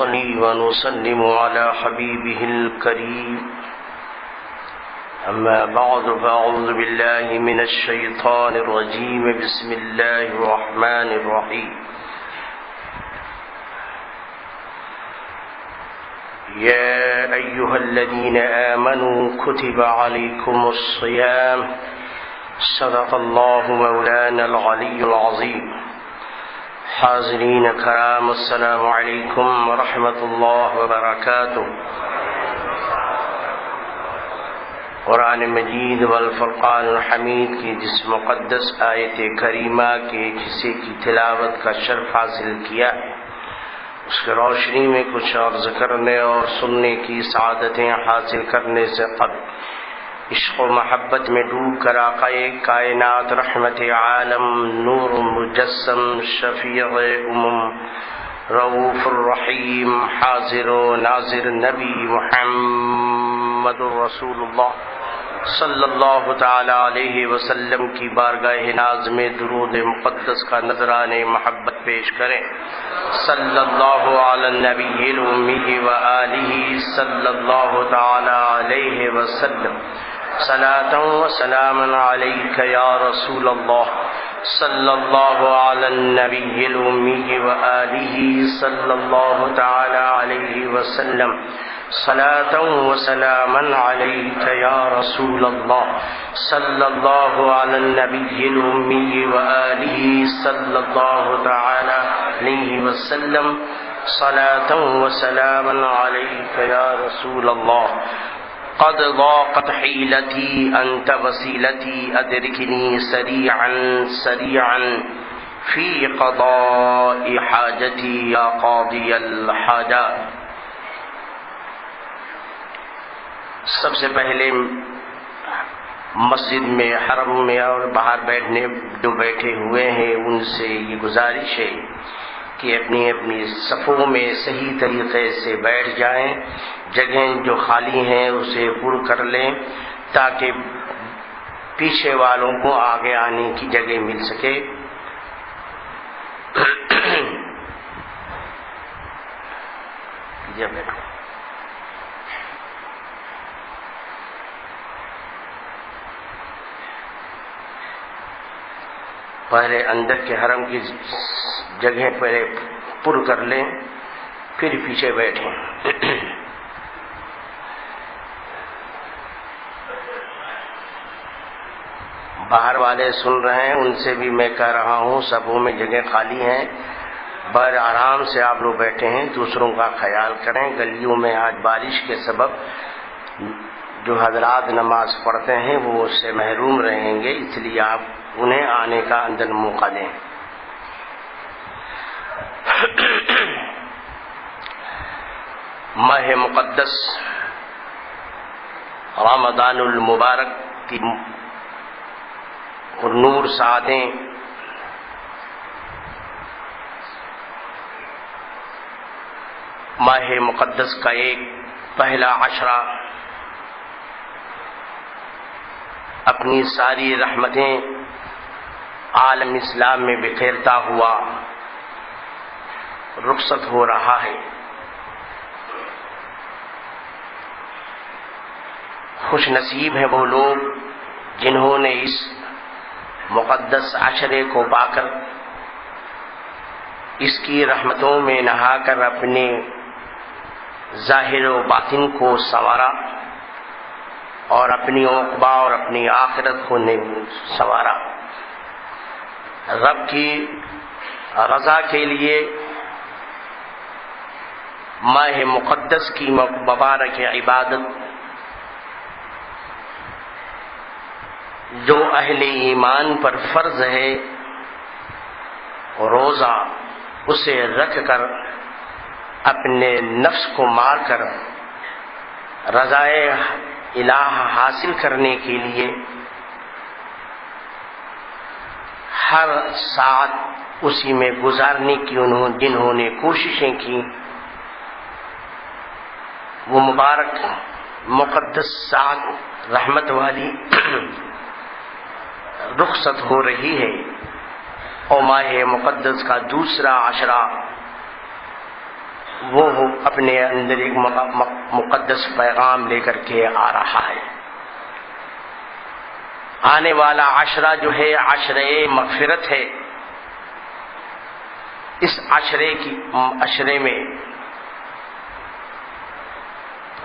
ونصلي ونسلم على حبيبه الكريم أما بعد فأعوذ بالله من الشيطان الرجيم بسم الله الرحمن الرحيم يا أيها الذين آمنوا كتب عليكم الصيام صدق الله مولانا العلي العظيم حاضرین کرام السلام علیکم ورحمۃ اللہ وبرکاتہ۔ قرآن مجید والفرقان الحمید کی جس مقدس آیت کریمہ کے حصے کی تلاوت کا شرف حاصل کیا، اس کی روشنی میں کچھ عرض کرنے اور سننے کی سعادتیں حاصل کرنے سے قبل عشق و محبت میں ڈوب کر آقا کائنات رحمت عالم نور مجسم شفیع رؤوف الرحیم حاضر و ناظر نبی محمد رسول اللہ صلی اللہ تعالی علیہ وسلم کی بارگاہ ناز میں درود مقدس کا نذرانِ محبت پیش کریں۔ صلی اللہ علی النبی الأمی وآلہ صلی اللہ تعالی علیہ وسلم صلاة و سلاما علیک یا رسول اللہ صلی اللہ علی النبی الأمی وآلہ صلی اللہ تعالی علیہ وسلم صلاة و سلاما علیک یا رسول اللہ صلی اللہ علی النبی الأمی وآلہ صلی اللہ تعالی علیہ وسلم صلاة و سلاما علیک یا رسول اللہ قد ضاقت حیلتی انت وسیلتی ادرکنی سریعا سریعا فی قضاء حاجتی یا قاضی الحاجات۔ سب سے پہلے مسجد میں حرم میں اور باہر بیٹھنے جو بیٹھے ہوئے ہیں ان سے یہ گزارش ہے کہ اپنی اپنی صفوں میں صحیح طریقے سے بیٹھ جائیں، جگہیں جو خالی ہیں اسے پر کر لیں تاکہ پیچھے والوں کو آگے آنے کی جگہ مل سکے۔ پہلے اندر کے حرم کی جگہ پہلے پر کر لیں پھر پیچھے بیٹھیں۔ باہر والے سن رہے ہیں ان سے بھی میں کہہ رہا ہوں صفوں میں جگہ خالی ہیں، بر آرام سے آپ لوگ بیٹھے ہیں، دوسروں کا خیال کریں۔ گلیوں میں آج بارش کے سبب جو حضرات نماز پڑھتے ہیں وہ اس سے محروم رہیں گے، اس لیے آپ انہیں آنے کا اندر موقع دیں۔ ماہ مقدس رمضان المبارک کی نور سعادیں ماہ مقدس کا ایک پہلا عشرہ اپنی ساری رحمتیں عالم اسلام میں بکھیرتا ہوا رخصت ہو رہا ہے۔ خوش نصیب ہیں وہ لوگ جنہوں نے اس مقدس عشرے کو پا کر اس کی رحمتوں میں نہا کر اپنے ظاہر و باطن کو سنوارا اور اپنی عقبہ اور اپنی آخرت کو سنوارا۔ رب کی رضا کے لیے ماہ مقدس کی مبارک عبادت جو اہل ایمان پر فرض ہے، روزہ اسے رکھ کر اپنے نفس کو مار کر رضائے الہ حاصل کرنے کے لیے ہر ساتھ اسی میں گزارنے کی جنہوں نے کوششیں کی، وہ مبارک مقدس ساتھ رحمت والی رخصت ہو رہی ہے، اور ماہ مقدس کا دوسرا عشرہ وہ اپنے اندر ایک مقدس پیغام لے کر کے آ رہا ہے. آنے والا عشرہ جو ہے عشرہ مغفرت ہے. اس عشرے میں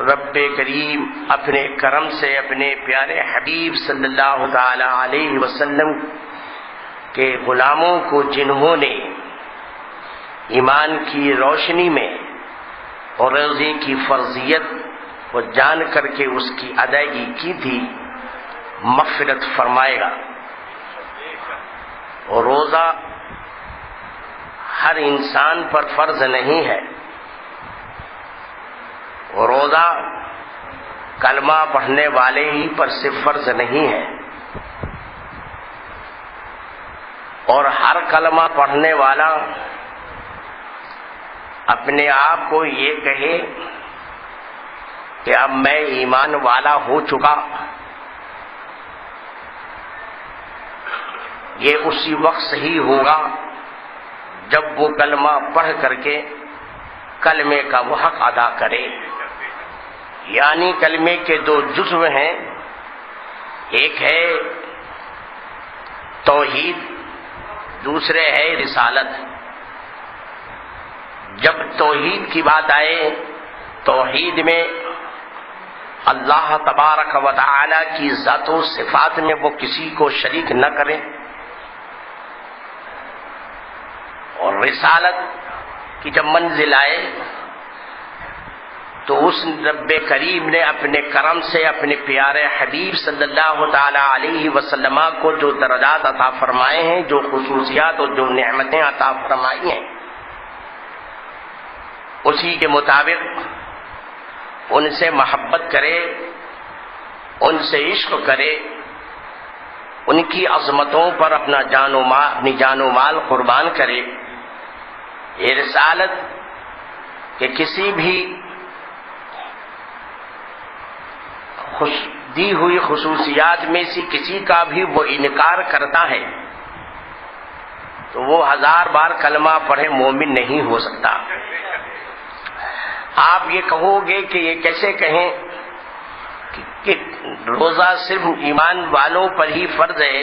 رب کریم اپنے کرم سے اپنے پیارے حبیب صلی اللہ تعالی علیہ وسلم کے غلاموں کو جنہوں نے ایمان کی روشنی میں اور روزے کی فرضیت کو جان کر کے اس کی ادائیگی کی تھی مغفرت فرمائے گا. اور روزہ ہر انسان پر فرض نہیں ہے. اور روزہ کلمہ پڑھنے والے ہی پر صرف فرض نہیں ہے. اور ہر کلمہ پڑھنے والا اپنے آپ کو یہ کہے کہ اب میں ایمان والا ہو چکا، یہ اسی وقت صحیح ہوگا جب وہ کلمہ پڑھ کر کے کلمے کا وہ حق ادا کرے. یعنی کلمے کے دو جزو ہیں، ایک ہے توحید، دوسرے ہے رسالت. جب توحید کی بات آئے، توحید میں اللہ تبارک و تعالی کی ذات و صفات میں وہ کسی کو شریک نہ کرے. اور رسالت کی جب منزل آئے تو اس رب کریم نے اپنے کرم سے اپنے پیارے حبیب صلی اللہ تعالی علیہ وسلم کو جو درجات عطا فرمائے ہیں، جو خصوصیات اور جو نعمتیں عطا فرمائی ہیں، اسی کے مطابق ان سے محبت کرے، ان سے عشق کرے، ان کی عظمتوں پر اپنی جان و مال قربان کرے. یہ رسالت کہ کسی بھی دی ہوئی خصوصیات میں سے کسی کا بھی وہ انکار کرتا ہے تو وہ 1000 بار کلمہ پڑھے مومن نہیں ہو سکتا. آپ یہ کہو گے کہ یہ کیسے کہیں کہ روزہ صرف ایمان والوں پر ہی فرض ہے.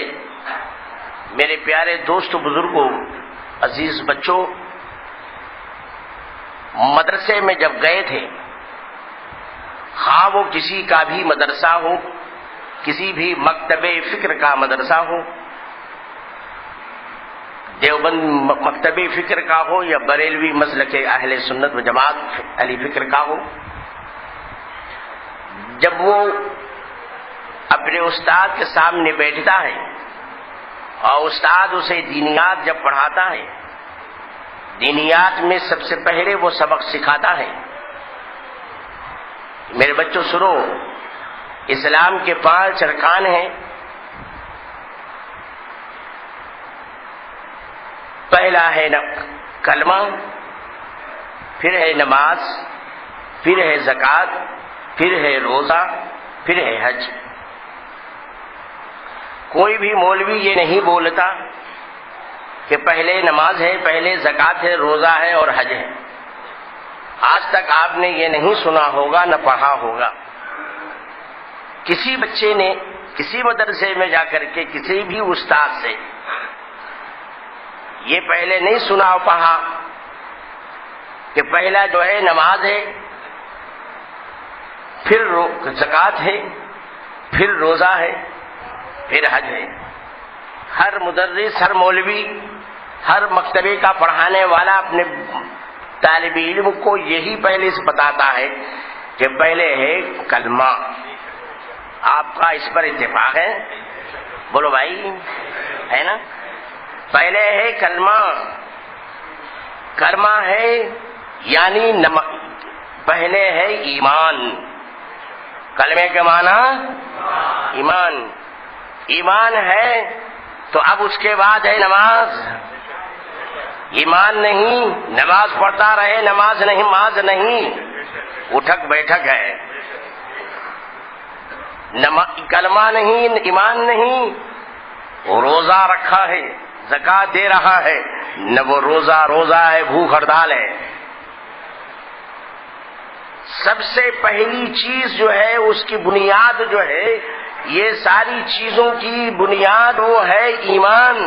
میرے پیارے دوست بزرگوں، عزیز بچوں، مدرسے میں جب گئے تھے، خواہ وہ کسی کا بھی مدرسہ ہو، کسی بھی مکتب فکر کا مدرسہ ہو، دیوبند مکتب فکر کا ہو یا بریلوی مسلک اہل سنت و جماعت اہل فکر کا ہو، جب وہ اپنے استاد کے سامنے بیٹھتا ہے اور استاد اسے دینیات جب پڑھاتا ہے، دینیات میں سب سے پہلے وہ سبق سکھاتا ہے. میرے بچوں سنو، اسلام کے 5 ارکان ہیں. پہلا ہے کلمہ، پھر ہے نماز، پھر ہے زکوٰۃ، پھر ہے روزہ، پھر ہے حج. کوئی بھی مولوی یہ نہیں بولتا کہ پہلے نماز ہے، پہلے زکوٰۃ ہے، روزہ ہے اور حج ہے. آج تک آپ نے یہ نہیں سنا ہوگا، نہ پڑھا ہوگا. کسی بچے نے کسی مدرسے میں جا کر کے کسی بھی استاد سے یہ پہلے نہیں سنا اور پڑھا کہ پہلا جو ہے نماز ہے، پھر زکوٰۃ ہے، پھر روزہ ہے، پھر حج ہے. ہر مدرس، ہر مولوی، ہر مکتبے کا پڑھانے والا اپنے طالب علم کو یہی پہلے سے بتاتا ہے کہ پہلے ہے کلمہ. آپ کا اس پر اتفاق ہے؟ بولو بھائی، ہے نا؟ پہلے ہے کلمہ. کلمہ ہے یعنی پہلے ہے ایمان. کلمے کے معنی ایمان. ایمان ہے تو اب اس کے بعد ہے نماز. ایمان نہیں نماز پڑھتا رہے، نماز نہیں اٹھک بیٹھک ہے. کلمہ نہیں، ایمان نہیں، وہ روزہ رکھا ہے، زکوٰۃ دے رہا ہے، نہ وہ روزہ ہے، بھوک ہڑتال ہے. سب سے پہلی چیز جو ہے اس کی بنیاد جو ہے، یہ ساری چیزوں کی بنیاد وہ ہے ایمان.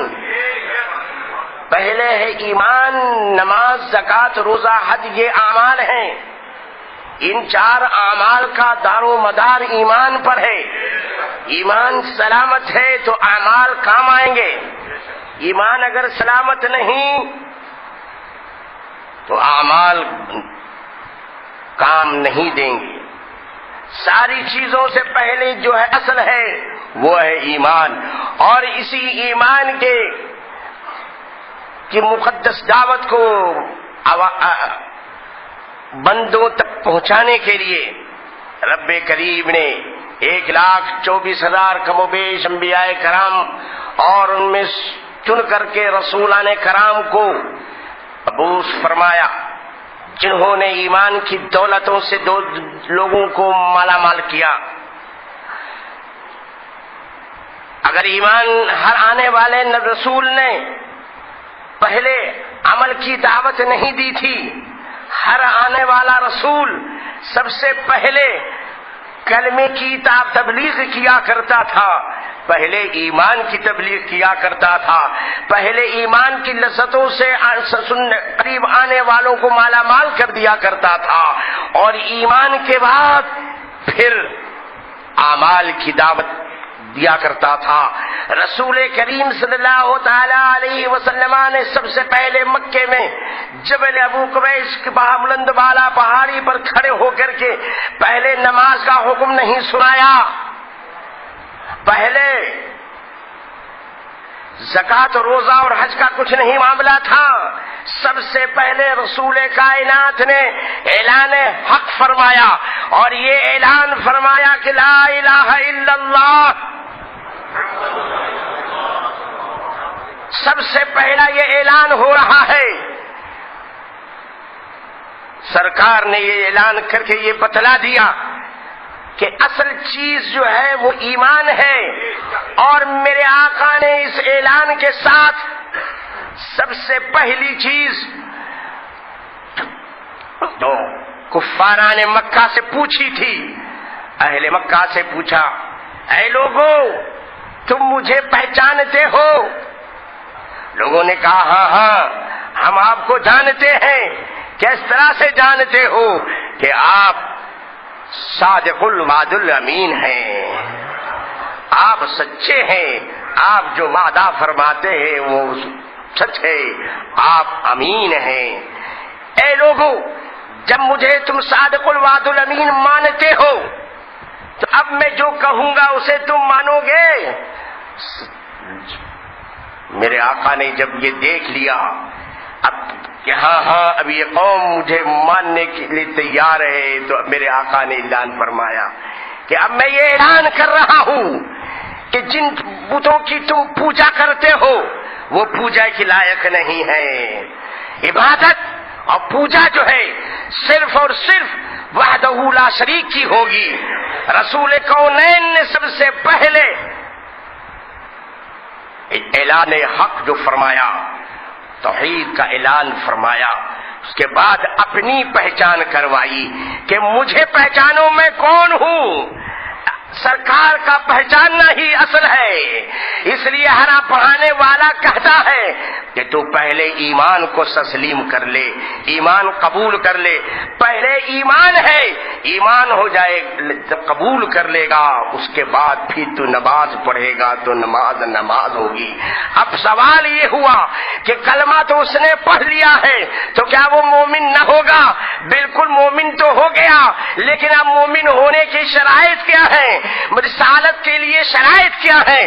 پہلے ہے ایمان. نماز، زکوٰۃ، روزہ، حج یہ اعمال ہیں. ان 4 اعمال کا دار و مدار ایمان پر ہے. ایمان سلامت ہے تو اعمال کام آئیں گے. ایمان اگر سلامت نہیں تو اعمال کام نہیں دیں گے. ساری چیزوں سے پہلے جو ہے اصل ہے وہ ہے ایمان. اور اسی ایمان کی مقدس دعوت کو بندوں تک پہنچانے کے لیے رب کریم نے 1,24,000 کم و بیش انبیاء کرام اور ان میں چن کر کے رسولان کرام کو مبعوث فرمایا، جنہوں نے ایمان کی دولتوں سے لوگوں کو مالا مال کیا. اگر ایمان ہر آنے والے رسول نے پہلے عمل کی دعوت نہیں دی تھی، ہر آنے والا رسول سب سے پہلے کلمے کی تبلیغ کیا کرتا تھا، پہلے ایمان کی تبلیغ کیا کرتا تھا، پہلے ایمان کی لذتوں سے قریب آنے والوں کو مالا مال کر دیا کرتا تھا، اور ایمان کے بعد پھر اعمال کی دعوت دیا کرتا تھا. رسول کریم صلی اللہ تعالی علیہ وسلم نے سب سے پہلے مکے میں جبل ابو قبیس کے بلند بالا پہاڑی پر کھڑے ہو کر کے پہلے نماز کا حکم نہیں سنایا، پہلے زکوٰۃ، روزہ اور حج کا کچھ نہیں معاملہ تھا. سب سے پہلے رسول کائنات نے اعلان حق فرمایا، اور یہ اعلان فرمایا کہ لا الہ الا اللہ. سب سے پہلا یہ اعلان ہو رہا ہے. سرکار نے یہ اعلان کر کے یہ بتلا دیا کہ اصل چیز جو ہے وہ ایمان ہے. اور میرے آقا نے اس اعلان کے ساتھ سب سے پہلی چیز تو کفاران مکہ سے پوچھی تھی. اہل مکہ سے پوچھا، اے لوگو تم مجھے پہچانتے ہو؟ لوگوں نے کہا ہاں ہاں ہم آپ کو جانتے ہیں. کس طرح سے جانتے ہو؟ کہ آپ صادق الوعد الامین ہیں، آپ سچے ہیں، آپ جو وعدہ فرماتے ہیں وہ سچ ہے، آپ امین ہیں. اے لوگو جب مجھے تم صادق الوعد الامین مانتے ہو تو اب میں جو کہوں گا اسے تم مانو گے؟ میرے آقا نے جب یہ دیکھ لیا اب کہ ہاں ہاں اب یہ قوم مجھے ماننے کے لیے تیار ہے، تو میرے آقا نے اعلان فرمایا کہ اب میں یہ اعلان کر رہا ہوں کہ جن بتوں کی تم پوجا کرتے ہو وہ پوجا کے لائق نہیں ہے. عبادت اور پوجا جو ہے صرف اور صرف وحدہ لا شریک کی ہوگی. رسول کونین نے سب سے پہلے اعلان حق جو فرمایا، توحید کا اعلان فرمایا، اس کے بعد اپنی پہچان کروائی کہ مجھے پہچانو میں کون ہوں. سرکار کا پہچاننا ہی اصل ہے. اس لیے ہر پڑھانے والا کہتا ہے کہ تو پہلے ایمان کو تسلیم کر لے، ایمان قبول کر لے. پہلے ایمان ہے، ایمان ہو جائے قبول کر لے گا، اس کے بعد پھر تو نماز پڑھے گا تو نماز ہوگی. اب سوال یہ ہوا کہ کلمہ تو اس نے پڑھ لیا ہے تو کیا وہ مومن نہ ہوگا؟ بالکل مومن تو ہو گیا، لیکن اب مومن ہونے کی شرائط کیا ہے؟ رسالت کے لیے شرائط کیا ہے؟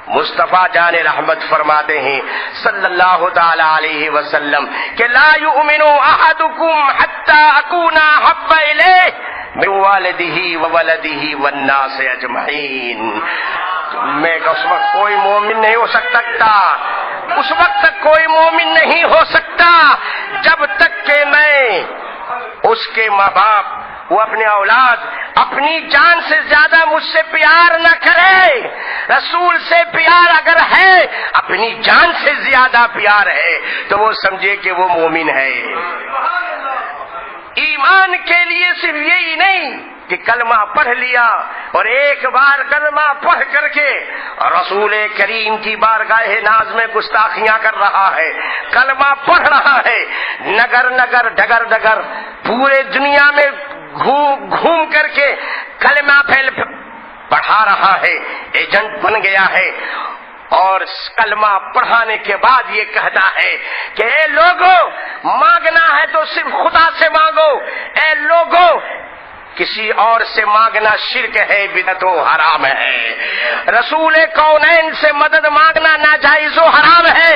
مصطفیٰ جان رحمت فرماتے ہیں صلی اللہ تعالی علیہ وسلم کہ لا یؤمن احدکم حتی اکون احب الیہ من والدہ وولدہ والناس اجمعین. میں اس وقت کوئی مومن نہیں ہو سکتا، اس وقت تک کوئی مومن نہیں ہو سکتا جب تک کہ میں اس کے ماں باپ، وہ اپنے اولاد اپنی جان سے زیادہ مجھ سے پیار نہ کرے. رسول سے پیار اگر ہے، اپنی جان سے زیادہ پیار ہے، تو وہ سمجھے کہ وہ مومن ہے. ایمان ایمان کے لیے صرف یہی نہیں کہ کلمہ پڑھ لیا اور ایک بار کلمہ پڑھ کر کے رسول کریم کی بارگاہ ناز میں گستاخیاں کر رہا ہے، کلمہ پڑھ رہا ہے، نگر نگر ڈگر ڈگر پورے دنیا میں گھوم کر کے کلمہ پڑھا رہا ہے، ایجنٹ بن گیا ہے، اور کلمہ پڑھانے کے بعد یہ کہتا ہے کہ اے لوگوں مانگنا ہے تو صرف خدا سے مانگو، اے لوگوں کسی اور سے مانگنا شرک ہے، بدعت و حرام ہے، رسول کونین سے مدد مانگنا ناجائز و حرام ہے۔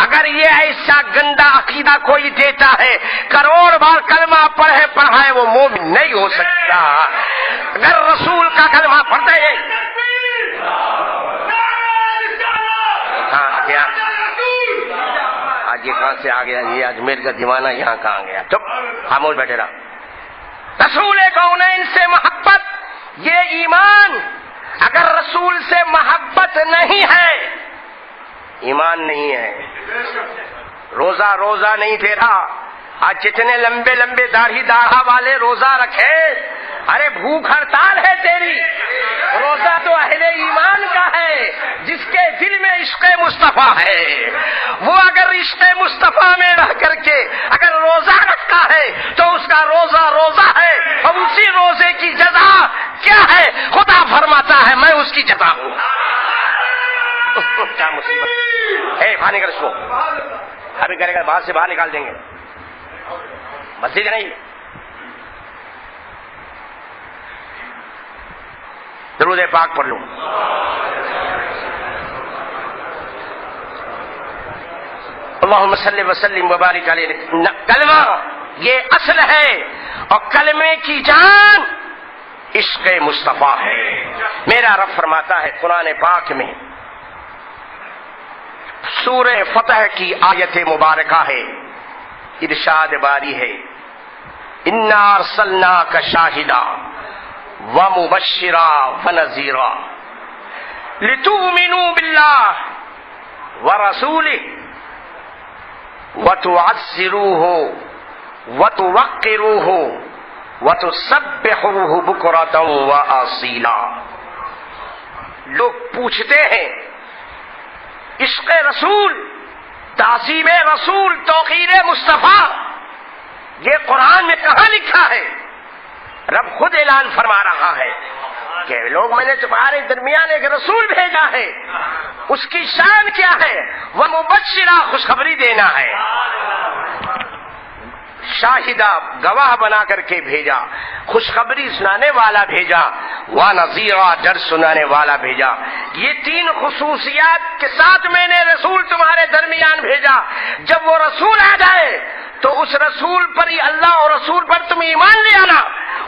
اگر یہ ایسا گندا عقیدہ کوئی دیتا ہے کروڑ بار کلمہ پڑھائے وہ مومن نہیں ہو سکتا۔ اگر رسول کا کلمہ پڑھتے ہیں آج یہ کہاں سے آ گیا، یہ اجمیر کا دیوانہ یہاں کہاں گیا؟ چپ خاموش بیٹھے رہا۔ رسول کونین سے محبت یہ ایمان، اگر رسول سے محبت نہیں ہے ایمان نہیں ہے۔ روزہ نہیں تیرا، آج جتنے لمبے لمبے داڑھی داڑھا والے روزہ رکھے، ارے بھوک ہڑتال ہے تیری۔ روزہ تو اہل ایمان کا ہے جس کے دل میں عشق مصطفیٰ ہے، وہ اگر عشق مصطفیٰ میں رہ کر کے اگر روزہ رکھتا ہے تو اس کا روزہ ہے، اور اسی روزے کی جزا کیا ہے؟ خدا فرماتا ہے میں اس کی جزا ہوں۔ کیا مصیبت ہے؟ باہر نکل اس کو، ابھی کرے گا باہر سے باہر نکال دیں گے، مسجد نہیں۔ درود پاک پڑھ لوں۔ اللہم صلی وسلم وبارک علیہ۔ کلمہ یہ اصل ہے، اور کلمے کی جان عشق مصطفیٰ ہے۔ میرا رب فرماتا ہے قرآن پاک میں، سورہ فتح کی آیت مبارکہ ہے، ارشاد باری ہے انا ارسلناک شاہدا ومبشرا ونذیرا لتؤمنوا باللہ ورسولہ وتعزروہ وتوقروہ وتسبحوہ بکرۃ واصیلا۔ لوگ پوچھتے ہیں عشق رسول، تعظیم رسول، توقیر مصطفیٰ یہ قرآن میں کہاں لکھا ہے؟ رب خود اعلان فرما رہا ہے کہ لوگ میں نے تمہارے درمیان ایک رسول بھیجا ہے، اس کی شان کیا ہے؟ وہ مبشرہ، خوشخبری دینا ہے، شاہدہ گواہ بنا کر کے بھیجا، خوشخبری سنانے والا بھیجا، وَنَذِيرًا ڈر سنانے والا بھیجا۔ یہ تین خصوصیات کے ساتھ میں نے رسول تمہارے درمیان بھیجا۔ جب وہ رسول آ جائے تو اس رسول پر ہی، اللہ اور رسول پر تم ایمان لے آنا،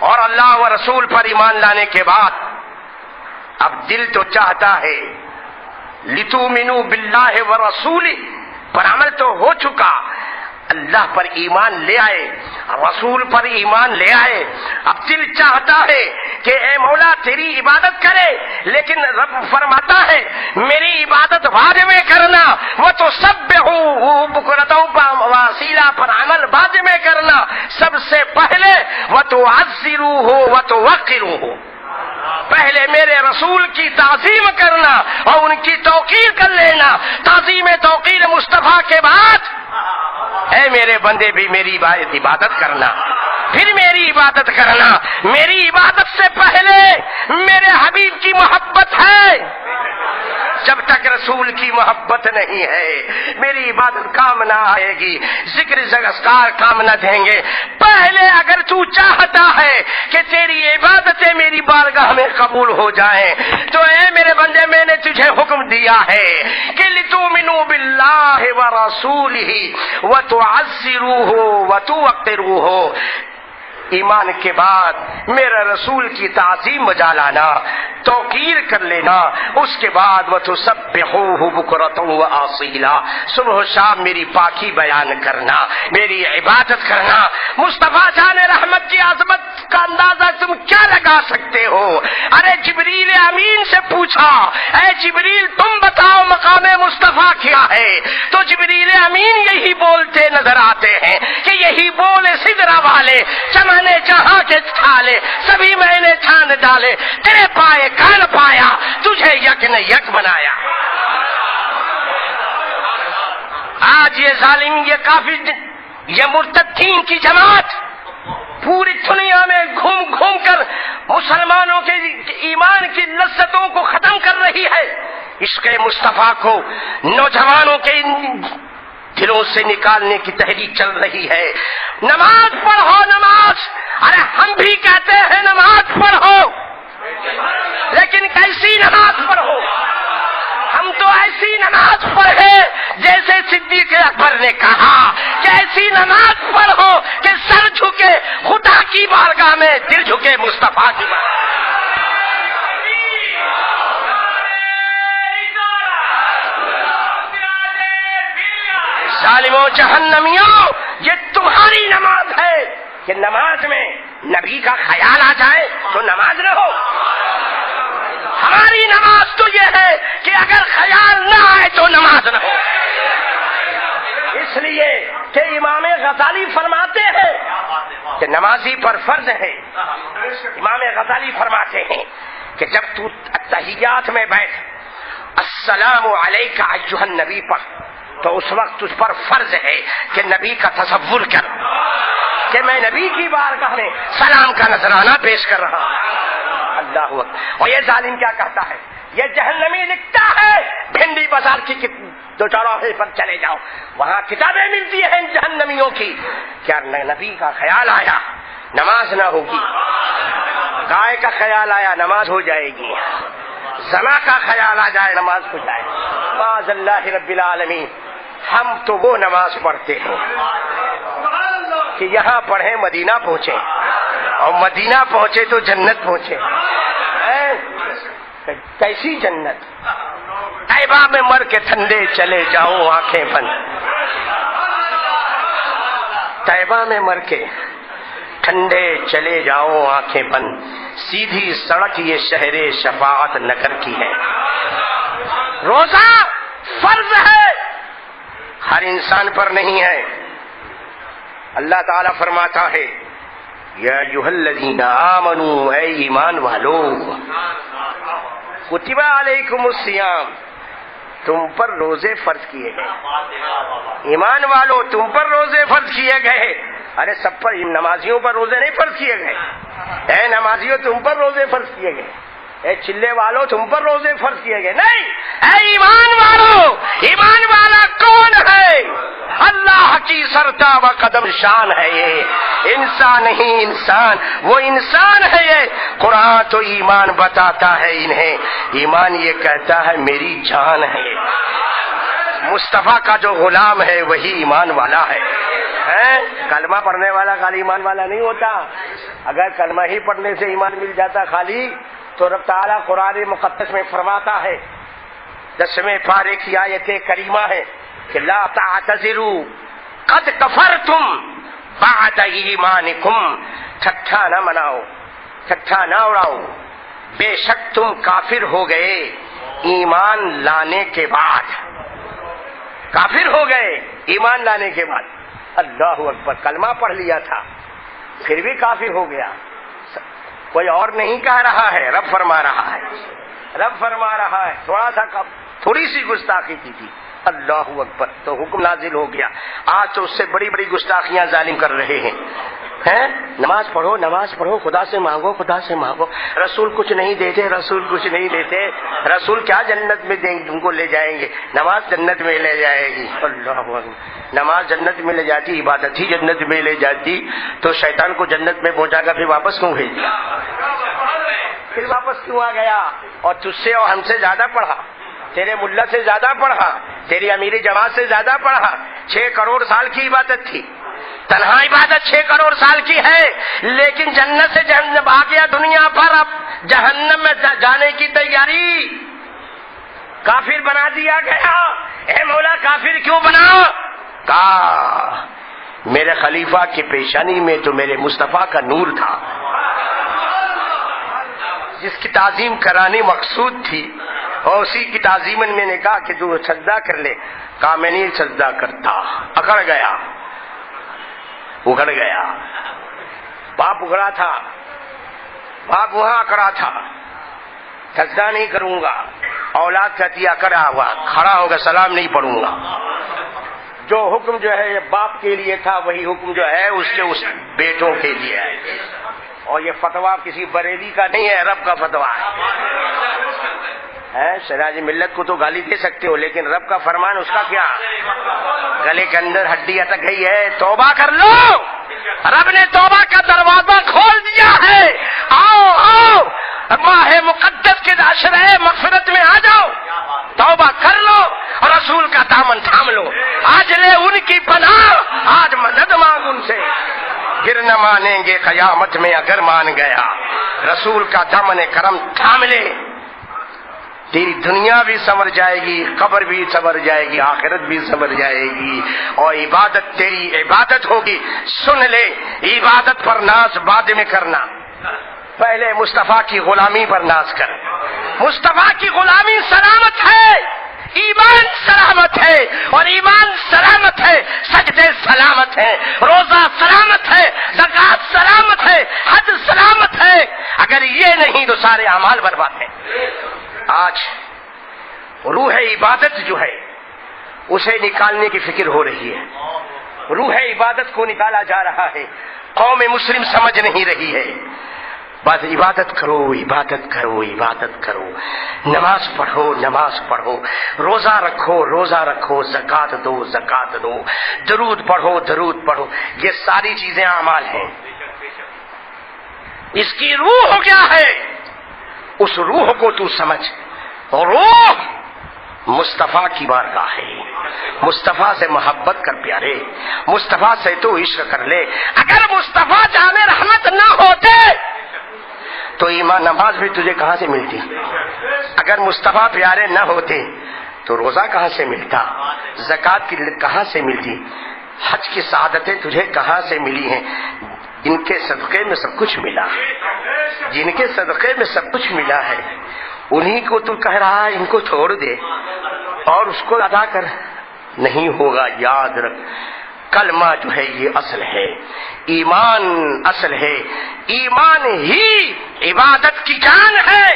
اور اللہ و رسول پر ایمان لانے کے بعد اب دل تو چاہتا ہے لِتُؤْمِنُوا بِاللَّهِ وَرَسُولِهِ، پر عمل تو ہو چکا، اللہ پر ایمان لے آئے، رسول پر ایمان لے آئے، اب دل چاہتا ہے کہ اے مولا تیری عبادت کرے، لیکن رب فرماتا ہے میری عبادت بعد میں کرنا، وہ تو سب بکرتوں واسیلہ پر عمل بعد میں کرنا، سب سے پہلے وہ تو عزرو ہو وہ تو وقرو ہو، پہلے میرے رسول کی تعظیم کرنا اور ان کی توقیر کر لینا۔ تعظیم توقیر مصطفیٰ کے بعد اے میرے بندے بھی میری عبادت کرنا، پھر میری عبادت کرنا۔ میری عبادت سے پہلے میرے حبیب کی محبت ہے، جب تک رسول کی محبت نہیں ہے میری عبادت کام نہ آئے گی، ذکر اذکار کام نہ دیں گے۔ پہلے اگر تو چاہتا ہے کہ تیری عبادتیں میری بارگاہ میں قبول ہو جائیں تو اے میرے بندے میں نے تجھے حکم دیا ہے کہ لِتُؤْمِنُوا بِاللَّهِ وَرَسُولِهِ وَتُعَزِّرُوهُ وَتُوَقِّرُوهُ، ایمان کے بعد میرے رسول کی تعظیم بجا لانا، توقیر کر لینا، اس کے بعد وَتُسَبِّحُوهُ بُكْرَةً وَأَصِيلًا، صبح و شام میری پاکی بیان کرنا، میری عبادت کرنا۔ مصطفیٰ جان رحمت کی عظمت کا اندازہ تم کیا لگا لگا سکتے ہو؟ ارے جبریل امین سے پوچھا، اے جبریل تم بتاؤ مقام مصطفیٰ کیا ہے؟ تو جبریل امین یہی بولتے نظر آتے ہیں کہ یہی بولے سدرا والے، چمنے جہاں کے چھالے سبھی میں نے چھان ڈالے، تیرے پائے کان پایا، تجھے یک نے یک بنایا۔ آج یہ ظالم، یہ کافر، یہ مرتدین کی جماعت پوری دنیا میں گھوم گھوم کر مسلمانوں کے ایمان کی لذتوں کو ختم کر رہی ہے، عشق مصطفیٰ کو نوجوانوں کے دلوں سے نکالنے کی تحریک چل رہی ہے۔ نماز پڑھو نماز، ارے ہم بھی کہتے ہیں نماز پڑھو، لیکن کیسی نماز پڑھو؟ ہم تو ایسی نماز پڑھے جیسے صدیق اکبر نے کہا کہ ایسی نماز پڑھو کہ سر جھکے خدا کی بارگاہ میں، دل جھکے مصطفیٰ کی بارگاہ۔ ظالموں جہنمیوں، یہ تمہاری نماز ہے کہ نماز میں نبی کا خیال آ جائے تو نماز نہ ہو۔ ہماری نماز تو یہ ہے کہ اگر خیال نہ آئے تو نماز نہ ہو۔ اس لیے کہ امام غزالی فرماتے ہیں کہ نمازی پر فرض ہے، امام غزالی فرماتے ہیں کہ جب تو التحیات میں بیٹھ السلام علیک ایھا النبی پڑھ تو اس وقت تجھ پر فرض ہے کہ نبی کا تصور کر کہ میں نبی کی بارگاہ میں سلام کا نذرانہ پیش کر رہا ہوں۔ اللہ اکبر۔ اور یہ ظالم کیا کرتا ہے؟ یہ جہنمی لکھتا ہے، بھنڈی بازار کی دو چوراہے پر چلے جاؤ، وہاں کتابیں ملتی ہیں جہنمیوں کی، کیا نبی کا خیال آیا نماز نہ ہوگی، گائے کا خیال آیا نماز ہو جائے گی، زنا کا خیال آ جائے نماز ہو جائے۔ معاذ اللہ رب العالمین، ہم تو وہ نماز پڑھتے ہیں کہ یہاں پڑھیں مدینہ پہنچے، اور مدینہ پہنچے تو جنت پہنچے۔ کیسی جنت؟ طیبہ میں مر کے ٹھنڈے چلے جاؤ آنکھیں بند، طیبہ میں مر کے ٹھنڈے چلے جاؤ آنکھیں بند، سیدھی سڑک یہ شہر شفاعت نگر کی ہے۔ روزہ فرض ہے، ہر انسان پر نہیں ہے۔ اللہ تعالیٰ فرماتا ہے یا ایھا الذین آمنوا، اے ایمان والو، کتب علیکم الصیام، تم پر روزے فرض کیے گئے۔ ایمان والو تم پر روزے فرض کیے گئے۔ ارے سب پر، نمازیوں پر روزے نہیں فرض کیے گئے۔ اے نمازیوں تم پر روزے فرض کیے گئے، اے چلے والو تم پر روزے فرض کیے گئے نہیں، اے ایمان والو۔ ایمان والا کون ہے؟ اللہ کی سرتا و قدم شان ہے یہ، انسان نہیں انسان، وہ انسان ہے یہ۔ قرآن تو ایمان بتاتا ہے انہیں، ایمان یہ کہتا ہے میری جان ہے۔ مصطفیٰ کا جو غلام ہے وہی ایمان والا ہے۔ کلمہ پڑھنے والا خالی ایمان والا نہیں ہوتا، اگر کلمہ ہی پڑھنے سے ایمان مل جاتا خالی تو رب تعالیٰ قرآن مقدس میں فرماتا ہے، 10ویں پارے کی آیت کریمہ ہے کہ لا تعتذروا قد کفرتم بعد ایمانکم، ٹھٹھا نہ مناؤ، ٹھٹھا نہ اڑاؤ، بے شک تم کافر ہو گئے ایمان لانے کے بعد، کافر ہو گئے ایمان لانے کے بعد۔ اللہ اکبر، کلمہ پڑھ لیا تھا پھر بھی کافر ہو گیا، کوئی اور نہیں کہہ رہا ہے، رب فرما رہا ہے، رب فرما رہا ہے، تھوڑی سی گستاخی کی تھی، اللہ اکبر، تو حکم نازل ہو گیا۔ آج تو اس سے بڑی بڑی گستاخیاں ظالم کر رہے ہیں۔ نماز پڑھو، نماز پڑھو، خدا سے مانگو، خدا سے مانگو، رسول کچھ نہیں دیتے، رسول کچھ نہیں دیتے، رسول کیا جنت میں دیں گے، تم کو لے جائیں گے، نماز جنت میں لے جائے گی۔ اللہ اکبر، نماز جنت میں لے جاتی، عبادت ہی جنت میں لے جاتی، تو شیطان کو جنت میں پہنچا کر پھر واپس کیوں بھیج دیا؟ پھر واپس کیوں آ گیا؟ اور تجھ سے اور ہم سے زیادہ پڑھا، تیرے ملا سے زیادہ پڑھا، تیری امیر جماعت سے زیادہ پڑھا۔ 6 کروڑ سال کی عبادت تھی، تنہا عبادت 6 کروڑ سال کی ہے، لیکن جنت سے جہنم آ گیا دنیا پر، اب جہنم میں جانے کی تیاری، کافر بنا دیا گیا۔ اے مولا کافر کیوں بنا؟ کہا میرے خلیفہ کی پیشانی میں تو میرے مصطفیٰ کا نور تھا، جس کی تعظیم کرانی مقصود تھی، اور اسی کی تعظیم میں نے کہا کہ جو سجدہ کر لے، کہا میں نہیں سجدہ کرتا، اکڑ گیا، اکڑ گیا۔ باپ اکڑا تھا، باپ وہاں اکڑا تھا، سجدہ نہیں کروں گا، اولاد کہتی اکڑا ہوا، کھڑا ہوگا سلام نہیں پڑھوں گا۔ جو حکم جو ہے باپ کے لیے تھا وہی حکم جو ہے اس کے اس بیٹوں کے لیے ہے، اور یہ فتویٰ کسی بریلی کا نہیں ہے، رب کا فتویٰ ہے۔ سراج ملت کو تو گالی دے سکتے ہو، لیکن رب کا فرمان اس کا کیا؟ گلے کے اندر ہڈی اٹک گئی ہے، توبہ کر لو، رب نے توبہ کا دروازہ کھول دیا ہے، آؤ آؤ ماہ مقدس کے عشرہ مغفرت میں آ جاؤ، توبہ کر لو اور رسول کا دامن تھام لو، آج لے ان کی پناہ، آج مدد مانگ ان سے، پھر نہ مانیں گے قیامت میں اگر مان گیا، رسول کا دامن کرم تھام لے، تیری دنیا بھی سنور جائے گی، قبر بھی سنور جائے گی، آخرت بھی سنور جائے گی، اور عبادت تیری عبادت ہوگی۔ سن لے، عبادت پر ناز بعد میں کرنا، پہلے مصطفیٰ کی غلامی پر ناز کر۔ مصطفیٰ کی غلامی سلامت ہے، ایمان سلامت ہے، اور ایمان سلامت ہے، سجدے سلامت ہے، روزہ سلامت ہے، زکات سلامت ہے، حج سلامت ہے۔ اگر یہ نہیں تو سارے اعمال برباد ہیں۔ آج روح عبادت جو ہے اسے نکالنے کی فکر ہو رہی ہے، روح عبادت کو نکالا جا رہا ہے، قوم مسلم سمجھ نہیں رہی ہے۔ بس عبادت کرو، عبادت کرو، عبادت کرو، نماز پڑھو، نماز پڑھو، روزہ رکھو، روزہ رکھو، زکات دو، زکات دو، درود پڑھو، درود پڑھو، یہ ساری چیزیں اعمال ہیں۔ اس کی روح کیا ہے؟ اس روح کو تو سمجھ، روح مصطفیٰ کی بارگاہ ہے، مصطفیٰ سے محبت کر پیارے، مصطفیٰ سے تو عشق کر لے۔ اگر مصطفیٰ جامع رحمت نہ ہوتے تو ایمان نماز بھی تجھے کہاں سے ملتی؟ اگر مصطفیٰ پیارے نہ ہوتے تو روزہ کہاں سے ملتا؟ زکات کی کہاں سے ملتی؟ حج کی سعادتیں تجھے کہاں سے ملی ہیں؟ جن کے صدقے میں سب کچھ ملا، جن کے صدقے میں سب کچھ ملا ہے، انہی کو تو کہہ رہا ہے ان کو چھوڑ دے اور اس کو ادا کر۔ نہیں ہوگا، یاد رکھ، کلمہ جو ہے یہ اصل ہے، ایمان اصل ہے، ایمان ہی عبادت کی جان ہے،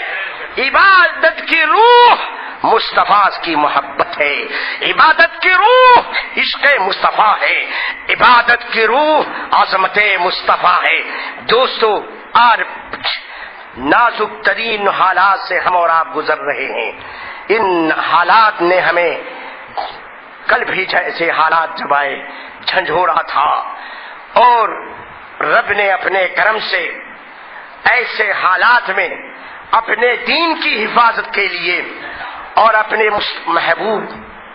عبادت کی روح مصطفیٰ کی محبت ہے، عبادت کی روح عشق مصطفیٰ ہے، عبادت کی روح عظمت مصطفیٰ ہے۔ دوستو، آج نازک ترین حالات سے ہم اور آپ گزر رہے ہیں، ان حالات نے ہمیں کل بھی جیسے حالات جب آئے جھنجھوڑا تھا، اور رب نے اپنے کرم سے ایسے حالات میں اپنے دین کی حفاظت کے لیے اور اپنے محبوب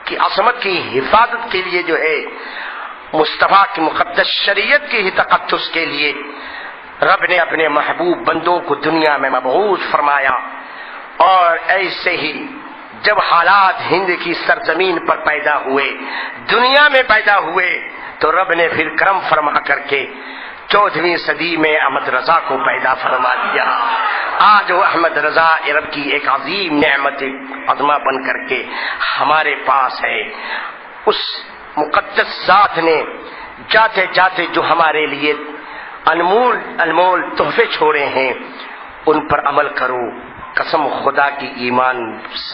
کی عظمت کی حفاظت کے لیے جو ہے مصطفیٰ کی مقدس شریعت کی ہی تقدس کے لیے رب نے اپنے محبوب بندوں کو دنیا میں مبعوث فرمایا۔ اور ایسے ہی جب حالات ہند کی سرزمین پر پیدا ہوئے، دنیا میں پیدا ہوئے، تو رب نے پھر کرم فرما کر کے 14ویں صدی میں احمد رضا کو پیدا فرما دیا۔ آج وہ احمد رضا عرب کی ایک عظیم نعمت عظمہ بن کر کے ہمارے پاس ہے۔ اس مقدس ذات نے جاتے جاتے جو ہمارے لیے انمول انمول تحفے چھوڑے ہیں ان پر عمل کرو، قسم خدا کی ایمان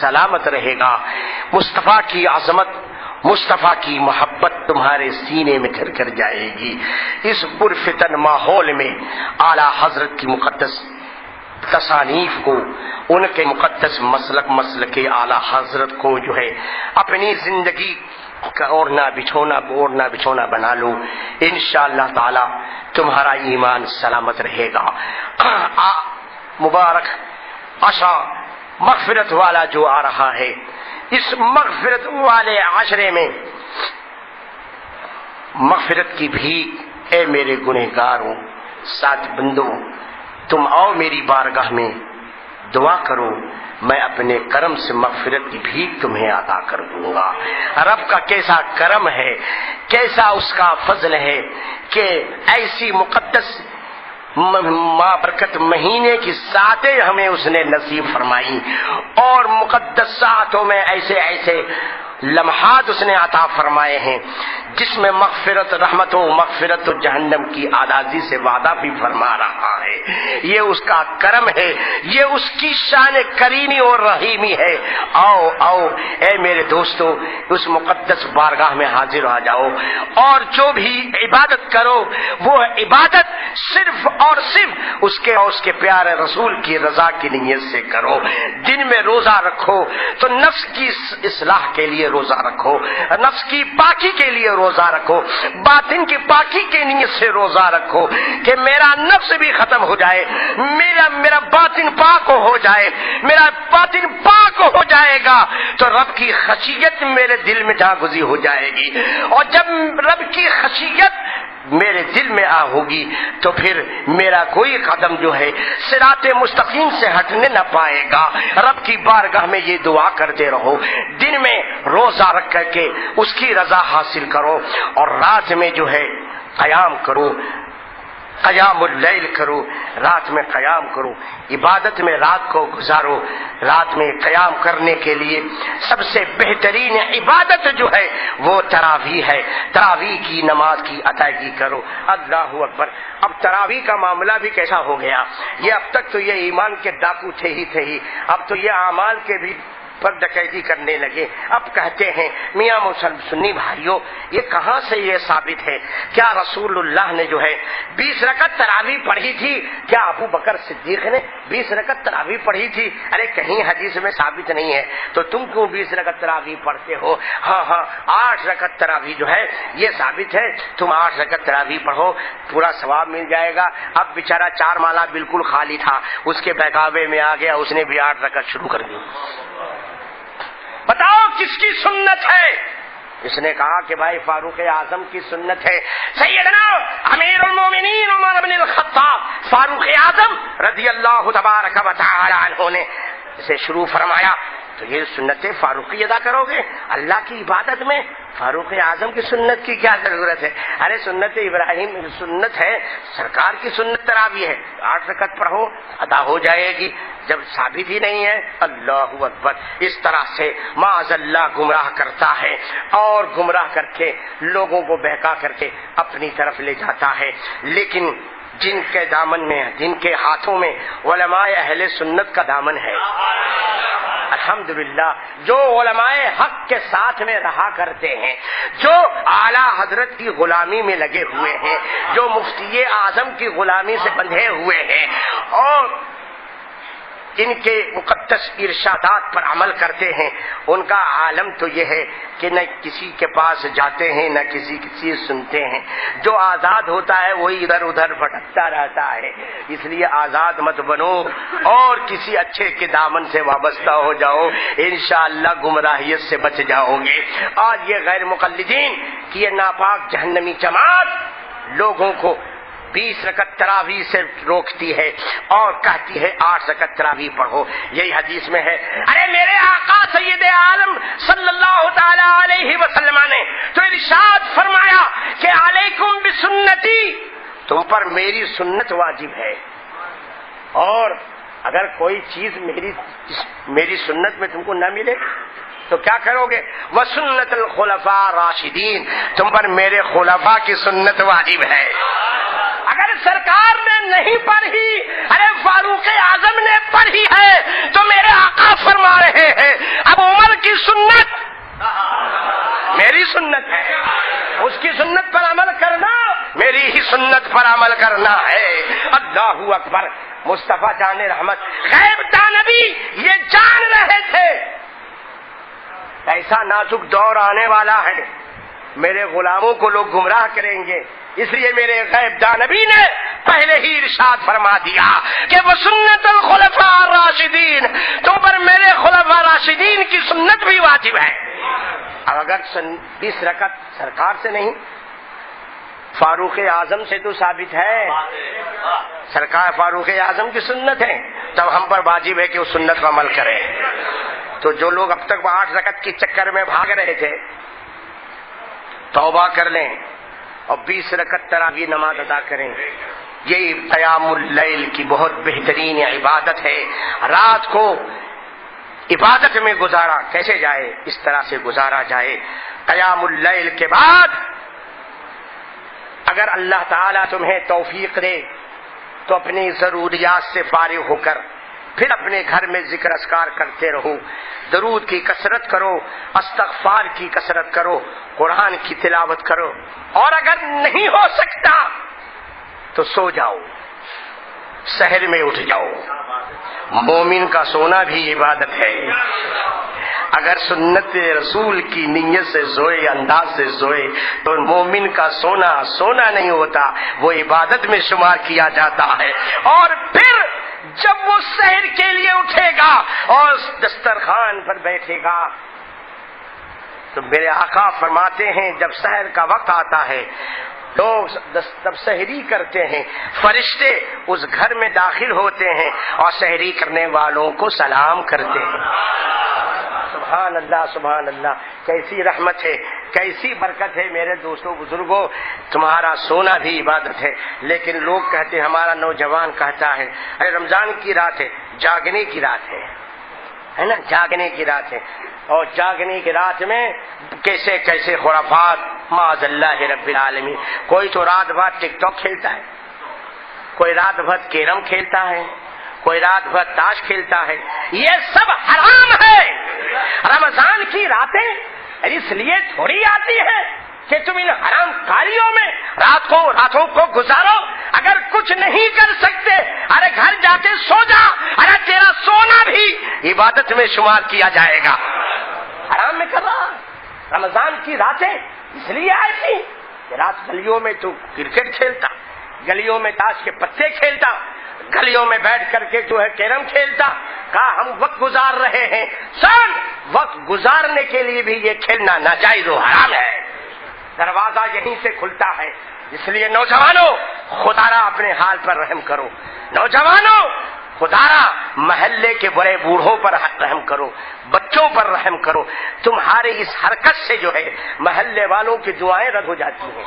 سلامت رہے گا۔ مصطفیٰ کی عظمت، مصطفیٰ کی محبت تمہارے سینے میں گھر کر جائے گی۔ اس پرفتن ماحول میں اعلیٰ حضرت کی مقدس تصانیف کو، ان کے مقدس مسلک اعلیٰ حضرت کو جو ہے اپنی زندگی کا اوڑھنا بچھونا بنا لو، انشاءاللہ تعالی تمہارا ایمان سلامت رہے گا۔ مبارک عشا مغفرت والا جو آ رہا ہے، اس مغفرت والے عشرے میں مغفرت کی بھیک، اے میرے گنہگاروں، ساتھ بندوں، تم آؤ میری بارگاہ میں، دعا کرو، میں اپنے کرم سے مغفرت کی بھیک تمہیں عطا کر دوں گا۔ رب کا کیسا کرم ہے، کیسا اس کا فضل ہے کہ ایسی مقدس برکت مہینے کی ساتیں ہمیں اس نے نصیب فرمائی، اور مقدس ساعتوں میں ایسے ایسے لمحات اس نے عطا فرمائے ہیں جس میں مغفرت، رحمت و مغفرت و جہنم کی آزادی سے وعدہ بھی فرما رہا ہے۔ یہ اس کا کرم ہے، یہ اس کی شان کریمی اور رحیمی ہے۔ آؤ آؤ اے میرے دوستو، اس مقدس بارگاہ میں حاضر آ جاؤ، اور جو بھی عبادت کرو وہ عبادت صرف اور صرف اس کے اور اس کے پیارے رسول کی رضا کی نیت سے کرو۔ دن میں روزہ رکھو تو نفس کی اصلاح کے لیے روزہ رکھو، نفس کی پاکی کے لیے روزہ رکھو، باطن کی پاکی کے نیت سے روزہ رکھو کہ میرا نفس بھی ختم ہو جائے، میرا باطن پاک ہو جائے، میرا باطن پاک ہو جائے گا تو رب کی خشیت میرے دل میں جاگزی ہو جائے گی، اور جب رب کی خشیت میرے دل میں ہوگی تو پھر میرا کوئی قدم جو ہے صراط مستقیم سے ہٹنے نہ پائے گا۔ رب کی بارگاہ میں یہ دعا کرتے رہو، دن میں روزہ رکھ کر کے اس کی رضا حاصل کرو، اور رات میں جو ہے قیام کرو، قیام اللیل کرو، رات میں قیام کرو، عبادت میں رات کو گزارو۔ رات میں قیام کرنے کے لیے سب سے بہترین عبادت جو ہے وہ تراویح ہے، تراویح کی نماز کی ادائیگی کرو۔ اللہ اکبر۔ اب تراویح کا معاملہ بھی کیسا ہو گیا، یہ اب تک تو یہ ایمان کے ڈاکو تھے ہی، اب تو یہ اعمال کے بھی پر ڈکیتی کرنے لگے۔ اب کہتے ہیں میاں سنی بھائیوں، یہ کہاں سے یہ ثابت ہے؟ کیا رسول اللہ نے جو ہے 20 رکعت تراویح پڑھی تھی؟ کیا ابو بکر صدیق نے 20 رکعت تراویح پڑھی تھی؟ ارے کہیں حدیث میں ثابت نہیں ہے تو تم کیوں 20 رکعت تراویح پڑھتے ہو؟ ہاں 8 رکعت تراویح جو ہے یہ ثابت ہے، تم 8 رکعت تراویح پڑھو، پورا ثواب مل جائے گا۔ اب بیچارہ 4 مالا بالکل خالی تھا، اس کے بہکاوے میں آ گیا، اس نے بھی 8 رکعت شروع کر دی۔ بتاؤ کس کی سنت ہے؟ اس نے کہا کہ بھائی فاروق اعظم کی سنت ہے، سیدنا امیر المومنین عمر بن الخطاب فاروق اعظم رضی اللہ تبارک و تعالی عنہ نے اسے شروع فرمایا، تو یہ سنت فاروقی ادا کرو گے اللہ کی عبادت میں؟ فاروق اعظم کی سنت کی کیا ضرورت ہے؟ ارے سنت ابراہیم سنت ہے، سرکار کی سنت تراویح ہے، 8 رکعت پڑھو ادا ہو جائے گی۔ جب ثابت ہی نہیں ہے، اللہ اکبر، اس طرح سے معاذ اللہ گمراہ کرتا ہے، اور گمراہ کر کے لوگوں کو بہکا کر کے اپنی طرف لے جاتا ہے۔ لیکن جن کے دامن میں، جن کے ہاتھوں میں علماء اہل سنت کا دامن ہے، الحمدللہ، جو علماء حق کے ساتھ میں رہا کرتے ہیں، جو اعلیٰ حضرت کی غلامی میں لگے ہوئے ہیں، جو مفتی اعظم کی غلامی سے بندھے ہوئے ہیں، اور ان کے مقدس ارشادات پر عمل کرتے ہیں، ان کا عالم تو یہ ہے کہ نہ کسی کے پاس جاتے ہیں، نہ کسی کی چیز سنتے ہیں۔ جو آزاد ہوتا ہے وہی ادھر ادھر بھٹکتا رہتا ہے، اس لیے آزاد مت بنو اور کسی اچھے کے دامن سے وابستہ ہو جاؤ، انشاءاللہ گمراہیت سے بچ جاؤ گے۔ آج یہ غیر مقلدین کی یہ ناپاک جہنمی جماعت لوگوں کو 20 رکعت تراویح سے روکتی ہے اور کہتی ہے 8 رکعت تراویح پڑھو، یہی حدیث میں ہے۔ ارے میرے آقا سید عالم صلی اللہ تعالی علیہ وسلم نے تو ارشاد فرمایا کہ علیکم بسنتی، تم پر میری سنت واجب ہے، اور اگر کوئی چیز میری سنت میں تم کو نہ ملے تو کیا کرو گے؟ وسنت الخلفاء راشدین، تم پر میرے خلفاء کی سنت واجب ہے۔ اگر سرکار نے نہیں پڑھی، ارے فاروق اعظم نے پڑھی ہے، تو میرے آقا فرما رہے ہیں اب عمر کی سنت میری سنت ہے، اس کی سنت پر عمل کرنا میری ہی سنت پر عمل کرنا ہے۔ اللہ اکبر۔ مصطفیٰ جان رحمت غیب دانبی یہ جان رہے تھے ایسا نازک دور آنے والا ہے، میرے غلاموں کو لوگ گمراہ کریں گے، اس لیے میرے غیب دانبی نے پہلے ہی ارشاد فرما دیا کہ وہ سنت الخلفاء الراشدین، تم پر میرے خلفاء راشدین کی سنت بھی واجب ہے۔ اب اگر 20 رکعت سرکار سے نہیں، فاروق اعظم سے تو ثابت ہے، سرکار فاروق اعظم کی سنت ہے، تب ہم پر واجب ہے کہ اس سنت پر عمل کریں۔ تو جو لوگ اب تک 8 رکعت کے چکر میں بھاگ رہے تھے، توبہ کر لیں اور 20 رکعت تراویح نماز ادا کریں، یہ قیام اللیل کی بہت بہترین عبادت ہے. رات کو عبادت میں گزارا کیسے جائے؟ اس طرح سے گزارا جائے. قیام اللیل کے بعد اگر اللہ تعالیٰ تمہیں توفیق دے تو اپنی ضروریات سے فارغ ہو کر پھر اپنے گھر میں ذکر اذکار کرتے رہو، درود کی کثرت کرو، استغفار کی کثرت کرو، قرآن کی تلاوت کرو. اور اگر نہیں ہو سکتا تو سو جاؤ، سحر میں اٹھ جاؤ. مومن کا سونا بھی عبادت ہے. اگر سنت رسول کی نیت سے سوئے، انداز سے سوئے، تو مومن کا سونا سونا نہیں ہوتا، وہ عبادت میں شمار کیا جاتا ہے. اور پھر جب وہ سحر کے لیے اٹھے گا اور دسترخوان پر بیٹھے گا تو میرے آقا فرماتے ہیں جب سحر کا وقت آتا ہے لوگ جب سحری کرتے ہیں، فرشتے اس گھر میں داخل ہوتے ہیں اور سحری کرنے والوں کو سلام کرتے ہیں. سبحان اللہ سبحان اللہ، کیسی رحمت ہے، کیسی برکت ہے. میرے دوستوں بزرگوں، تمہارا سونا بھی عبادت ہے. لیکن لوگ کہتے ہیں، ہمارا نوجوان کہتا ہے ارے رمضان کی رات ہے، جاگنے کی رات ہے نا، جاگنے کی رات ہے. اور جاگنے کی رات میں کیسے کیسے خرافات، معاذ اللہ رب العالمین. کوئی تو رات بھر ٹک ٹاک کھیلتا ہے، کوئی رات بھر کیرم کھیلتا ہے، کوئی رات بھر تاش کھیلتا ہے. یہ سب حرام ہے. رمضان کی راتیں اس لیے تھوڑی آتی ہیں کہ تم ان حرام کاریوں میں راتوں کو گزارو. اگر کچھ نہیں کر سکتے، ارے گھر جا کے سو جا، ارے تیرا سونا بھی عبادت میں شمار کیا جائے گا. حرام میں کر رہا. رمضان کی راتیں اس لیے آئی تھی کہ رات گلیوں میں تو کرکٹ کھیلتا، گلیوں میں تاش کے پتے کھیلتا، گلیوں میں بیٹھ کر کے جو ہے کیرم کھیلتا. کہا ہم وقت گزار رہے ہیں. سن، وقت گزارنے کے لیے بھی یہ کھیلنا ناجائز و حرام ہے. دروازہ یہیں سے کھلتا ہے. اس لیے نوجوانوں، خدا را اپنے حال پر رحم کرو. نوجوانوں، خدا را محلے کے بڑے بوڑھوں پر رحم کرو، بچوں پر رحم کرو. تمہارے اس حرکت سے جو ہے محلے والوں کی دعائیں رد ہو جاتی ہیں،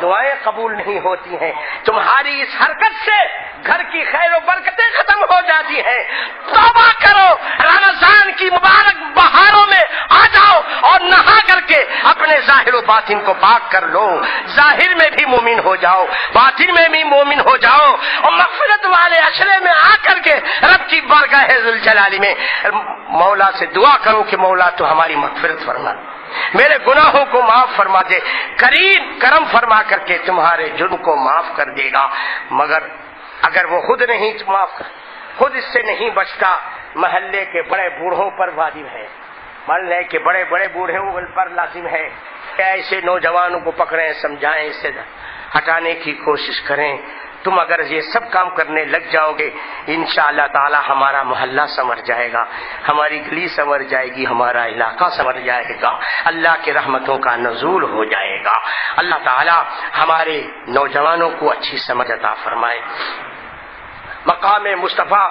دعائیں قبول نہیں ہوتی ہیں. تمہاری اس حرکت سے گھر کی خیر و برکتیں ختم ہو جاتی ہیں. توبہ کرو، رمضان کی مبارک بہاروں میں آ جاؤ اور نہا کر کے اپنے ظاہر و باطن کو پاک کر لو. ظاہر میں بھی مومن ہو جاؤ، باطن میں بھی مومن ہو جاؤ، اور مغفرت والے عشرے میں آ کر کے رب کی بارگاہ ذوالجلال میں مولا سے دعا کرو کہ مولا تو ہماری مغفرت فرما، میرے گناہوں کو معاف فرما دے. کرم فرما کر کے تمہارے جرم کو معاف کر دے گا. مگر اگر وہ خود نہیں معاف کر، خود اس سے نہیں بچتا، محلے کے بڑے بوڑھوں پر واجب ہے، محلے کے بڑے بڑے بوڑھوں پر لازم ہے کہ ایسے نوجوانوں کو پکڑیں، سمجھائیں، اس سے ہٹانے کی کوشش کریں. تم اگر یہ سب کام کرنے لگ جاؤ گے، انشاءاللہ تعالی ہمارا محلہ سنور جائے گا، ہماری گلی سنور جائے گی، ہمارا علاقہ سنور جائے گا، اللہ کی رحمتوں کا نزول ہو جائے گا. اللہ تعالی ہمارے نوجوانوں کو اچھی سمجھ عطا فرمائے. مقام مصطفیٰ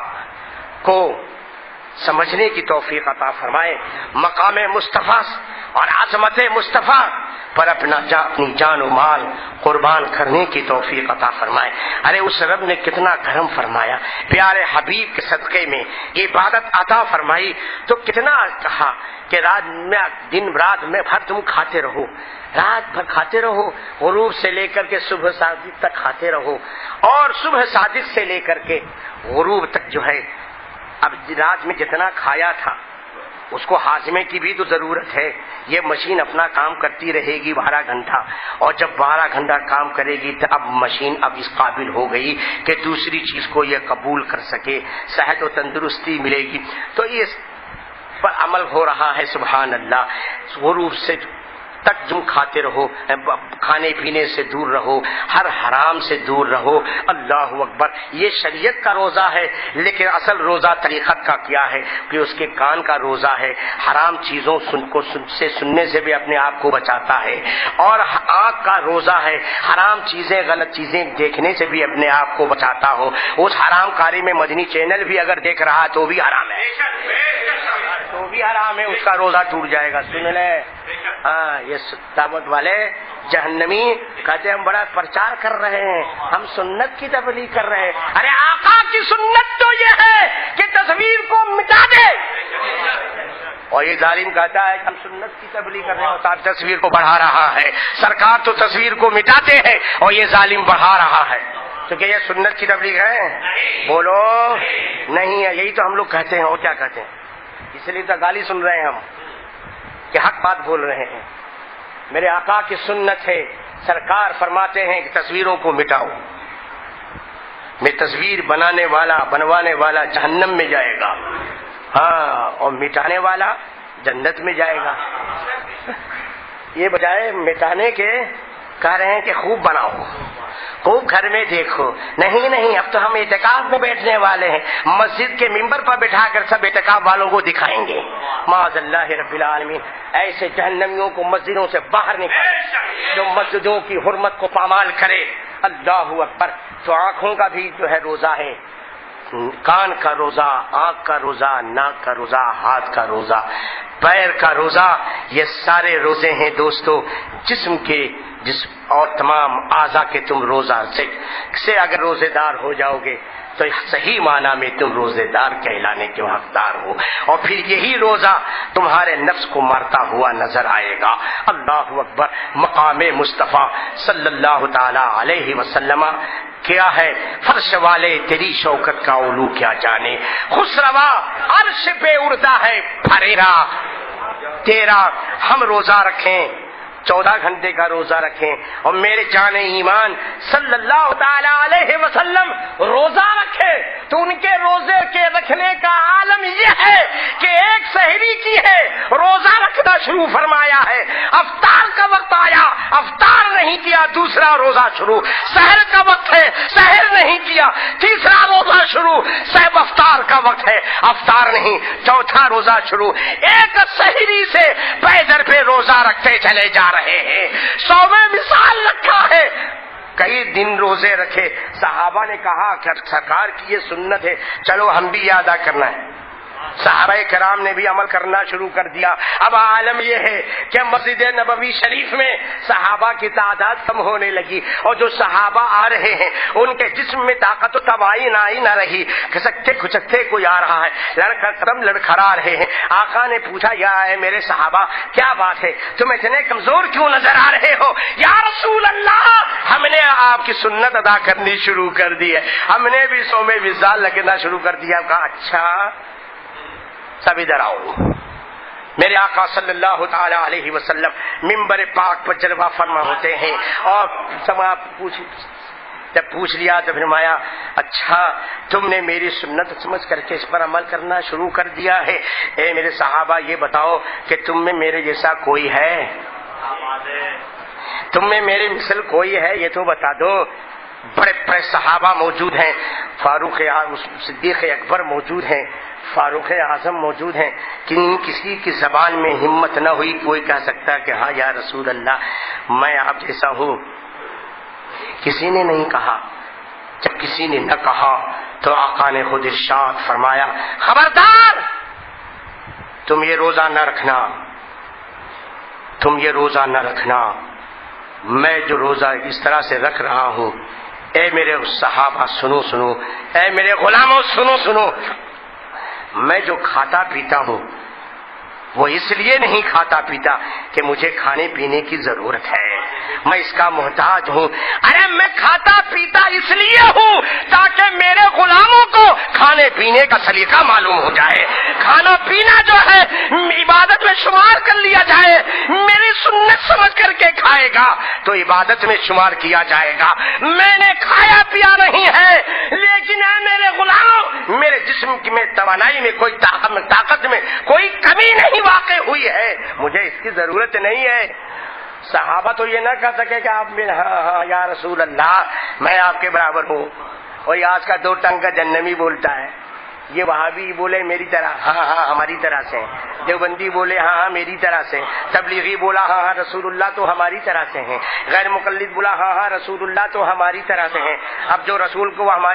کو سمجھنے کی توفیق عطا فرمائے. مقام مصطفیٰ اور عظمت مصطفیٰ پر اپنی جان و مال قربان کرنے کی توفیق عطا فرمائے. ارے اس رب نے کتنا کرم فرمایا، پیارے حبیب کے صدقے میں عبادت عطا فرمائی. تو کتنا کہا کہ رات میں دن رات میں بھر تم کھاتے رہو، رات بھر کھاتے رہو، غروب سے لے کر کے صبح صادق تک کھاتے رہو، اور صبح صادق سے لے کر کے غروب تک جو ہے اب رات میں جتنا کھایا تھا اس کو ہاضمے کی بھی تو ضرورت ہے. یہ مشین اپنا کام کرتی رہے گی 12 گھنٹہ، اور جب 12 گھنٹہ کام کرے گی تو اب مشین اب اس قابل ہو گئی کہ دوسری چیز کو یہ قبول کر سکے، صحت و تندرستی ملے گی. تو اس پر عمل ہو رہا ہے. سبحان اللہ. غروب سے تک تم کھاتے رہو، کھانے پینے سے دور رہو، ہر حرام سے دور رہو. اللہ اکبر. یہ شریعت کا روزہ ہے، لیکن اصل روزہ طریقت کا کیا ہے کہ اس کے کان کا روزہ ہے. حرام چیزوں سے سننے سے بھی اپنے آپ کو بچاتا ہے، اور آنکھ کا روزہ ہے، حرام چیزیں غلط چیزیں دیکھنے سے بھی اپنے آپ کو بچاتا ہو. اس حرام کاری میں مدنی چینل بھی اگر دیکھ رہا تو بھی حرام ہے، تو بھی حرام ہے، اس کا روزہ ٹوٹ جائے گا. سن لے ہاں یہ دعوت والے جہنمی کہتے ہیں ہم بڑا پرچار کر رہے ہیں، ہم سنت کی تبلیغ کر رہے ہیں۔ ارے آقا کی سنت تو یہ ہے کہ تصویر کو مٹا دے، اور یہ ظالم کہتا ہے کہ ہم سنت کی تبلیغ کر رہے ہیں اور تصویر کو بڑھا رہا ہے۔ سرکار تو تصویر کو مٹاتے ہیں اور یہ ظالم بڑھا رہا ہے، تو کیا یہ سنت کی تبلیغ ہے؟ بولو نہیں ہے، یہی تو ہم لوگ کہتے ہیں، اور کیا کہتے ہیں؟ اس لیے تو گالی سن رہے ہیں ہم کہ حق بات بول رہے ہیں۔ میرے آقا کی سنت ہے، سرکار فرماتے ہیں کہ تصویروں کو مٹاؤ، میں تصویر بنوانے والا جہنم میں جائے گا، ہاں، اور مٹانے والا جنت میں جائے گا۔ یہ بجائے مٹانے کے کہہ رہے ہیں کہ خوب بناؤ، خوب گھر میں دیکھو۔ نہیں، اب تو ہم اعتکاف میں بیٹھنے والے ہیں، مسجد کے ممبر پر بٹھا کر سب اعتکاف والوں کو دکھائیں گے۔ معاذ اللہ رب العالمین، ایسے جہنمیوں کو مسجدوں سے باہر نکال جو مسجدوں کی حرمت کو پامال کرے۔ اللہ اکبر۔ تو آنکھوں کا بھی جو ہے روزہ ہے، کان کا روزہ، آنکھ کا روزہ، ناک کا روزہ، ہاتھ کا روزہ، پیر کا روزہ، یہ سارے روزے ہیں دوستو جسم اور تمام اعضاء کے تم روزہ سے اگر روزے دار ہو جاؤ گے تو صحیح معنی میں تم روزے دار کہلانے کے حقدار ہو، اور پھر یہی روزہ تمہارے نفس کو مارتا ہوا نظر آئے گا۔ اللہ اکبر۔ مقام مصطفیٰ صلی اللہ تعالی علیہ وسلم کیا ہے؟ فرش والے تیری شوکت کا علو کیا جانے، خسروا عرش پہ اڑتا ہے پھریرا تیرا۔ ہم روزہ رکھیں، 14 گھنٹے کا روزہ رکھیں، اور میرے جان ایمان صلی اللہ تعالی علیہ وسلم روزہ رکھے تو ان کے روزے کے رکھنے کا عالم یہ ہے کہ ایک سحری کی ہے، روزہ رکھنا شروع فرمایا ہے، افطار کا وقت آیا، افطار نہیں کیا، دوسرا روزہ شروع، سحر کا وقت ہے، سحر نہیں کیا، تیسرا روزہ شروع، صاحب افطار کا وقت ہے، افطار نہیں، چوتھا روزہ شروع۔ ایک سحری سے پیدر پہ روزہ رکھتے چلے جا رہے ہیں۔ 100 میں مثال رکھا ہے، کئی دن روزے رکھے۔ صحابہ نے کہا کہ سرکار کی یہ سنت ہے، چلو ہم بھی یہ ادا کرنا ہے۔ صحابہ کرام نے بھی عمل کرنا شروع کر دیا۔ اب عالم یہ ہے کہ مسجد نبوی شریف میں صحابہ کی تعداد کم ہونے لگی، اور جو صحابہ آ رہے ہیں ان کے جسم میں طاقت و توانائی نہ رہی، کھسکتے کھچکتے کوئی آ رہا ہے، قدم لڑکھڑا رہے ہیں۔ آقا نے پوچھا، یا اے میرے صحابہ کیا بات ہے، تم اتنے کمزور کیوں نظر آ رہے ہو؟ یا رسول اللہ، ہم نے آپ کی سنت ادا کرنی شروع کر دی ہے، ہم نے بھی 100 میں مثال لگنا شروع کر دیا۔ کہا اچھا، سب ادھر آؤ۔ میرے آقا صلی اللہ تعالی علیہ وسلم منبر پاک پر جلوہ فرما ہوتے ہیں، اور جب پوچھ لیا تو فرمایا، اچھا تم نے میری سنت سمجھ کر کے اس پر عمل کرنا شروع کر دیا ہے۔ اے میرے صحابہ، یہ بتاؤ کہ تم میں میرے جیسا کوئی ہے؟ تم میں میرے مثل کوئی ہے؟ یہ تو بتا دو۔ بڑے بڑے صحابہ موجود ہیں، فاروق صدیق اکبر موجود ہیں، فاروق اعظم موجود ہیں، کسی کی زبان میں ہمت نہ ہوئی کوئی کہہ سکتا کہ ہاں یا رسول اللہ میں آپ جیسا ہوں؟ کسی نے نہیں کہا۔ جب کسی نے نہ کہا تو آقا نے خود ارشاد فرمایا، خبردار، تم یہ روزہ نہ رکھنا، تم یہ روزہ نہ رکھنا، میں جو روزہ اس طرح سے رکھ رہا ہوں، اے میرے صحابہ سنو، اے میرے غلاموں سنو، میں جو کھاتا پیتا ہوں وہ اس لیے نہیں کھاتا پیتا کہ مجھے کھانے پینے کی ضرورت ہے، میں اس کا محتاج ہوں۔ ارے میں کھاتا پیتا اس لیے ہوں تاکہ میرے غلاموں کو کھانے پینے کا سلیقہ معلوم ہو جائے، کھانا پینا جو ہے عبادت میں شمار کر لیا جائے، میری سنت سمجھ کر کے کھائے گا تو عبادت میں شمار کیا جائے گا۔ میں نے کھایا پیا نہیں ہے، لیکن اے میرے غلاموں، میرے جسم میں توانائی میں کوئی طاقت میں کوئی کمی نہیں واقع ہوئی ہے، مجھے اس کی ضرورت نہیں ہے۔ صحابہ تو یہ نہ کہہ سکے کہ آپ میں ہاں یا رسول اللہ میں آپ کے برابر ہوں۔ اور یہ آج کا 2 ٹنگ کا جہنمی بولتا ہے، یہ وہابی بولے میری طرح ہاں ہماری طرح سے، دیوبندی بولے ہاں میری طرح سے، تبلیغی بولا ہاں رسول اللہ تو ہماری طرح سے ہیں، غیر مقلد بولا ہاں رسول اللہ تو ہماری طرح سے ہیں۔ اب جو رسول کو ہماری